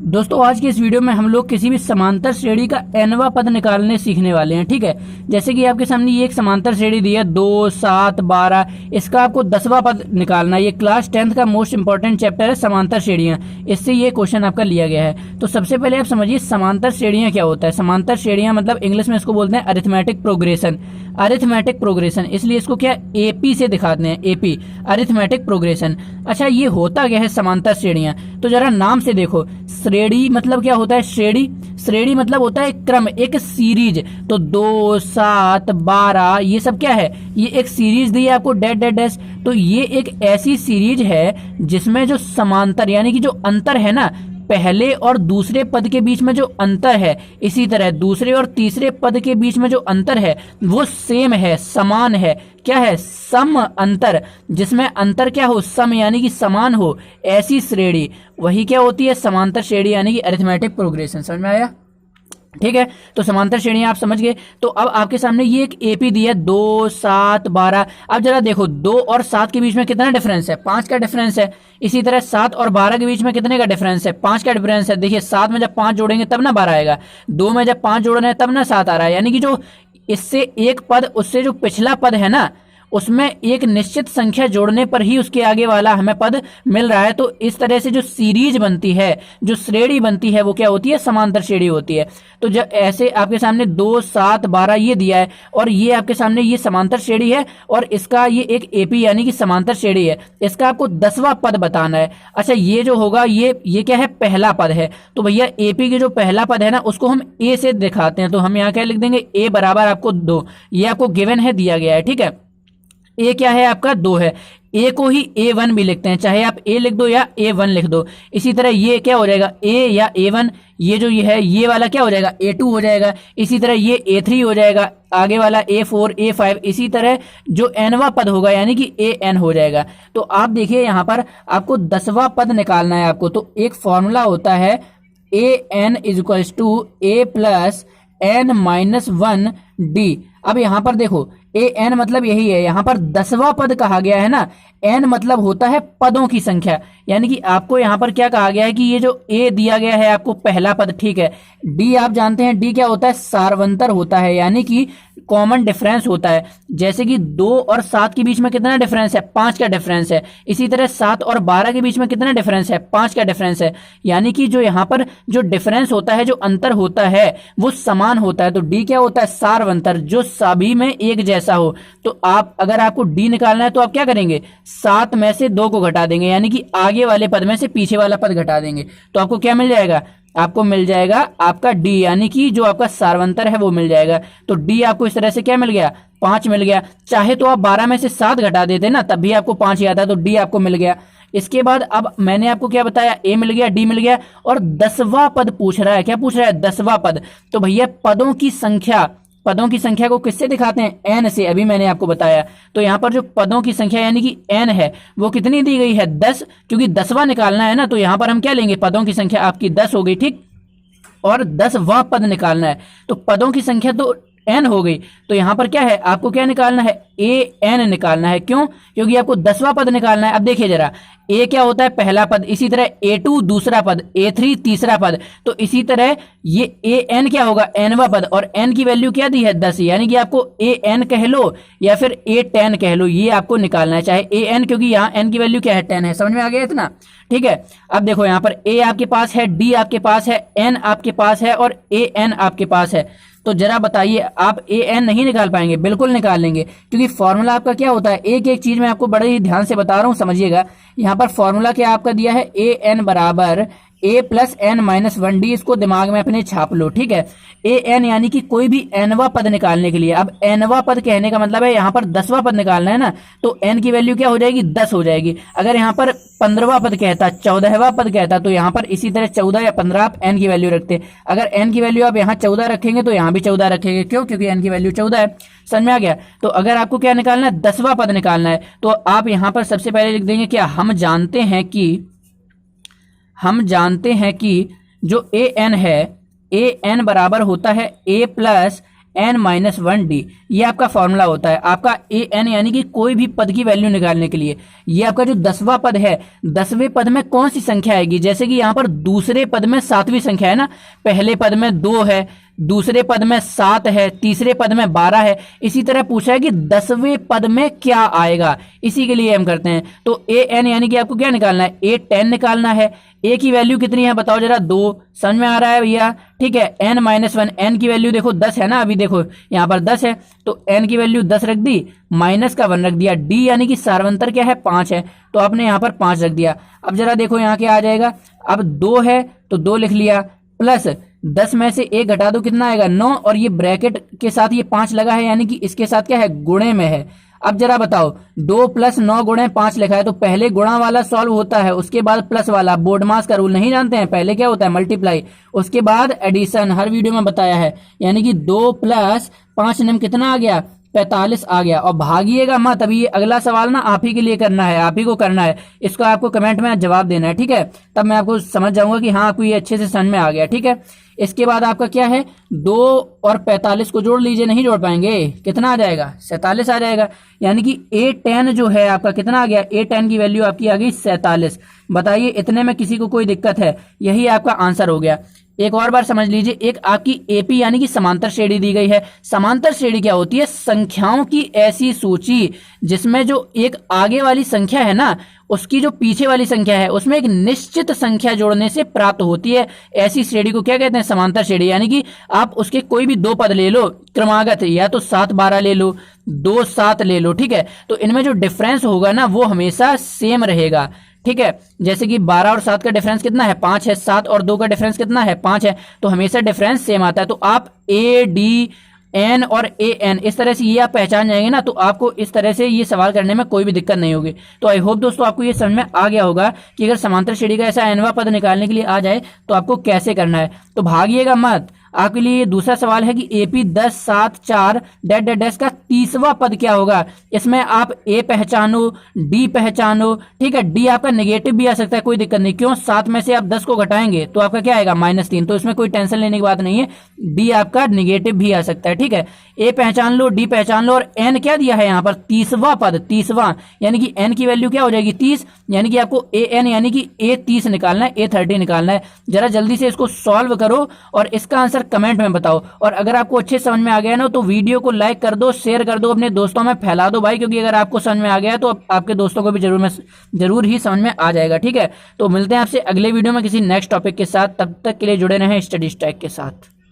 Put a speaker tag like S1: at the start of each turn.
S1: दोस्तों आज की इस वीडियो में हम लोग किसी भी समांतर श्रेणी का nवां पद निकालने सीखने वाले हैं। ठीक है, जैसे कि आपके सामने ये एक समांतर श्रेणी दी है 2, 7, 12। इसका आपको 10वां पद निकालना है। ये क्लास 10th का मोस्ट इंपॉर्टेंट चैप्टर है समांतर श्रेणियां। इससे ये क्वेश्चन आपका लिया गया है। तो सबसे पहले आप समझिए समांतर श्रेणियां क्या होता है। समांतर श्रेणियां मतलब इंग्लिश में इसको बोलते हैं अरिथमेटिक प्रोग्रेशन। अरिथमेटिक प्रोग्रेशन इसलिए इसको क्या एपी से दिखाते हैं, एपी अरिथमेटिक प्रोग्रेशन। अच्छा, ये होता क्या है समांतर श्रेणियां, तो जरा नाम से देखो। श्रेणी मतलब क्या होता है, श्रेणी श्रेणी मतलब होता है क्रम, एक सीरीज। तो 2, 7, 12 ये सब क्या है, ये एक सीरीज दी है आपको डैश डैश डैश। तो ये एक ऐसी सीरीज है जिसमें जो समांतर यानी कि जो अंतर है ना, पहले और दूसरे पद के बीच में जो अंतर है, इसी तरह दूसरे और तीसरे पद के बीच में जो अंतर है वो सेम है, समान है। क्या है, सम अंतर, जिसमें अंतर क्या हो, सम यानी कि समान हो, ऐसी श्रेणी वही क्या होती है समांतर श्रेणी यानी कि अरिथमेटिक प्रोग्रेशन। समझ में आया? ठीक है, तो समांतर श्रेणी आप समझ गए। तो अब आपके सामने ये एक एपी दी है 2, 7, 12। अब जरा देखो 2 और 7 के बीच में कितना डिफरेंस है, 5 का डिफरेंस है। इसी तरह 7 और 12 के बीच में कितने का डिफरेंस है, 5 का डिफरेंस है। देखिए 7 में जब 5 जोड़ेंगे तब ना 12 आएगा, 2 में जब 5 जोड़ रहे हैं तब ना 7 आ रहा है। यानी कि जो इससे एक पद उससे जो पिछला पद है ना, उसमें एक निश्चित संख्या जोड़ने पर ही उसके आगे वाला हमें पद मिल रहा है। तो इस तरह से जो सीरीज बनती है, जो श्रेणी बनती है, वो क्या होती है, समांतर श्रेणी होती है। तो जब ऐसे आपके सामने 2, 7, 12 ये दिया है और ये आपके सामने ये समांतर श्रेणी है और इसका ये एक एपी यानी कि समांतर श्रेणी है। इसका आपको 10वां पद बताना है। अच्छा, ये जो होगा ये क्या है, पहला पद है। तो भैया एपी के जो पहला पद है ना, उसको हम ए से दिखाते हैं। तो हम यहाँ क्या लिख देंगे, ए बराबर आपको 2। ये आपको गिवन है, दिया गया है। ठीक है, ए क्या है आपका 2 है। ए को ही A1 भी लिखते हैं, चाहे आप ए लिख दो या A1 लिख दो। इसी तरह ये क्या हो जाएगा, ए या A1। ये जो ये है ये वाला क्या हो जाएगा, A2 हो जाएगा। इसी तरह ये A3 हो जाएगा, आगे वाला A4, A5। इसी तरह जो nवां पद होगा यानी कि AN हो जाएगा। तो आप देखिए यहाँ पर आपको 10वां पद निकालना है आपको। तो एक फॉर्मूला होता है AN = A + n - 1 D। अब यहां पर देखो AN मतलब यही है, यहां पर 10वां पद कहा गया है ना। n मतलब होता है पदों की संख्या, यानी कि आपको यहां पर क्या कहा गया है कि ये जो A दिया गया है आपको पहला पद, ठीक है। D आप जानते हैं, D क्या होता है, सार्वंतर होता है यानी कि कॉमन डिफरेंस होता है। जैसे कि 2 और 7 के बीच में कितना डिफरेंस है, 5 का डिफरेंस है। इसी तरह 7 और 12 के बीच में कितना डिफरेंस है, 5 का डिफरेंस है। यानी कि जो यहाँ पर जो डिफरेंस होता है, जो अंतर होता है, वो समान होता है। तो डी क्या होता है, सार्वंतर, जो सभी में एक जैसा हो। तो आप अगर आपको डी निकालना है तो आप क्या करेंगे, 7 में से 2 को घटा देंगे, यानी कि आगे वाले पद में से पीछे वाला पद घटा देंगे। तो आपको क्या मिल जाएगा, आपको मिल जाएगा आपका डी, यानी कि जो आपका सार्वंतर है वो मिल जाएगा। तो डी आपको इस तरह से क्या मिल गया, 5 मिल गया। चाहे तो आप 12 में से 7 घटा देते ना, तब भी आपको 5 ही आता। तो डी आपको मिल गया। इसके बाद अब मैंने आपको क्या बताया, ए मिल गया, डी मिल गया, और 10वां पद पूछ रहा है। क्या पूछ रहा है, 10वां पद। तो भैया पदों की संख्या को किससे दिखाते हैं, n से। अभी मैंने आपको बताया। तो यहाँ पर जो पदों की संख्या यानी कि n है वो कितनी दी गई है, 10। क्योंकि 10वां निकालना है ना, तो यहाँ पर हम क्या लेंगे, पदों की संख्या आपकी 10 हो गई, ठीक। और 10वां पद निकालना है तो पदों की संख्या तो n हो गई। तो यहां पर क्या है, आपको क्या निकालना है, AN निकालना है। क्यों, क्योंकि आपको 10वां पद निकालना है। अब देखिए जरा, A क्या होता है, पहला पद। इसी तरह A2 दूसरा पद, A3 तीसरा पद। तो इसी तरह ये AN क्या होगा, nवां पद। और n की वैल्यू क्या दी है, 10। यानी कि आपको AN कह लो या फिर A10 कह लो, ये आपको निकालना है। चाहे AN, क्योंकि यहाँ n की वैल्यू क्या है, 10 है। समझ में आ गया इतना, ठीक है। अब देखो यहाँ पर A आपके पास है, D आपके पास है, N आपके पास है और AN आपके पास है। तो जरा बताइए, आप AN नहीं निकाल पाएंगे? बिल्कुल निकाल लेंगे, क्योंकि फॉर्मूला आपका क्या होता है, एक एक चीज मैं आपको बड़े ही ध्यान से बता रहा हूं, समझिएगा। यहाँ पर फॉर्मूला क्या आपका दिया है, AN बराबर A + n - 1 D। इसको दिमाग में अपने छाप लो, ठीक है। AN यानी कि कोई भी nवां पद निकालने के लिए। अब nवां पद कहने का मतलब है यहाँ पर 10वां पद निकालना है ना, तो n की वैल्यू क्या हो जाएगी, 10 हो जाएगी। अगर यहाँ पर 15वां पद कहता, 14वां पद कहता, तो यहाँ पर इसी तरह 14 या 15 आप n की वैल्यू रखते। अगर n की वैल्यू आप यहाँ 14 रखेंगे तो यहाँ भी 14 रखेंगे। क्यों, क्योंकि n की वैल्यू 14 है। समझ में आ गया? तो अगर आपको क्या निकालना है, 10वां पद निकालना है, तो आप यहाँ पर सबसे पहले लिख देंगे क्या, हम जानते हैं कि जो AN है, AN बराबर होता है A + n-1d, ये आपका फॉर्मूला होता है आपका an यानी कि कोई भी पद की वैल्यू निकालने के लिए। ये आपका जो 10वां पद है, 10वें पद में कौन सी संख्या आएगी, जैसे कि यहाँ पर दूसरे पद में 7वीं संख्या है ना, पहले पद में 2 है, दूसरे पद में 7 है, तीसरे पद में 12 है, इसी तरह पूछा है कि 10वें पद में क्या आएगा, इसी के लिए हम करते हैं। तो an यानी कि आपको क्या निकालना है, a10 निकालना है। a की वैल्यू कितनी है बताओ जरा, 2, समझ में आ रहा है भैया, ठीक है। n-1, n की वैल्यू देखो 10 है ना, अभी देखो यहाँ पर 10 है, तो n की वैल्यू 10 रख दी, माइनस का 1 रख दिया। d यानी कि सार्वंतर क्या है, 5 है, तो आपने यहाँ पर 5 रख दिया। अब जरा देखो यहाँ क्या आ जाएगा, अब 2 है तो 2 लिख लिया, प्लस 10 में से 1 घटा दो कितना आएगा, 9, और ये ब्रैकेट के साथ ये 5 लगा है, यानी कि इसके साथ क्या है, गुणे में है। अब जरा बताओ 2 + 9 × 5 लिखा है, तो पहले गुणा वाला सॉल्व होता है, उसके बाद प्लस वाला। बोर्डमास का रूल नहीं जानते हैं, पहले क्या होता है, मल्टीप्लाई, उसके बाद एडिशन, हर वीडियो में बताया है। यानी कि 2 + 5 निम कितना आ गया, 45 आ गया। और भागिएगा मत, अभी ये अगला सवाल ना आप ही के लिए करना है, आप ही को करना है, इसको आपको कमेंट में जवाब देना है, ठीक है। तब मैं आपको समझ जाऊंगा कि हाँ आपको ये अच्छे से समझ में आ गया, ठीक है। इसके बाद आपका क्या है, 2 और 45 को जोड़ लीजिए, नहीं जोड़ पाएंगे, कितना आ जाएगा, 47 आ जाएगा। यानी कि a10 जो है आपका कितना आ गया, a10 की वैल्यू आपकी आ गई 47। बताइए इतने में किसी को कोई दिक्कत है, यही आपका आंसर हो गया। एक और बार समझ लीजिए, एक आपकी एपी यानी कि समांतर श्रेणी दी गई है। समांतर श्रेणी क्या होती है, संख्याओं की ऐसी सूची जिसमें जो एक आगे वाली संख्या है ना, उसकी जो पीछे वाली संख्या है उसमें एक निश्चित संख्या जोड़ने से प्राप्त होती है, ऐसी श्रेणी को क्या कहते हैं, समांतर श्रेणी। यानी कि आप उसके कोई भी 2 पद ले लो क्रमागत, या तो 7 12 ले लो, 2 7 ले लो, ठीक है, तो इनमें जो डिफरेंस होगा ना वो हमेशा सेम रहेगा, ठीक है। जैसे कि 12 और 7 का डिफरेंस कितना है, 5 है, 7 और 2 का डिफरेंस कितना है, 5 है, तो हमेशा डिफरेंस सेम आता है। तो आप ए डी एन और ए एन इस तरह से ये आप पहचान जाएंगे ना, तो आपको इस तरह से ये सवाल करने में कोई भी दिक्कत नहीं होगी। तो आई होप दोस्तों आपको ये समझ में आ गया होगा कि अगर समांतर श्रेणी का ऐसा nवां पद निकालने के लिए आ जाए तो आपको कैसे करना है। तो भागिएगा मत, आपके लिए दूसरा सवाल है कि एपी 10 7 4 डैश डैश डैश का 30वां पद क्या होगा। इसमें आप ए पहचानो, डी पहचानो, ठीक है। डी आपका नेगेटिव भी आ सकता है, कोई दिक्कत नहीं, क्यों, 7 में से आप 10 को घटाएंगे तो आपका क्या आएगा, -3, तो इसमें कोई टेंशन लेने की बात नहीं है। डी आपका नेगेटिव भी आ सकता है, ठीक है। ए पहचान लो, डी पहचान लो, और एन क्या दिया है यहाँ पर, 30वां पद, 30वां, यानी कि एन की वैल्यू क्या हो जाएगी, 30, यानी कि आपको ए एन यानी कि A30 निकालना है, A30 निकालना है। जरा जल्दी से इसको सॉल्व करो और इसका आंसर कमेंट में बताओ। और अगर आपको अच्छे समझ में आ गया ना तो वीडियो को लाइक कर दो, शेयर कर दो, अपने दोस्तों में फैला दो भाई, क्योंकि अगर आपको समझ में आ गया तो आपके दोस्तों को भी जरूर ही समझ में आ जाएगा, ठीक है। तो मिलते हैं आपसे अगले वीडियो में किसी नेक्स्ट टॉपिक के साथ, तब तक के लिए जुड़े रहें स्टडी स्टैक के साथ।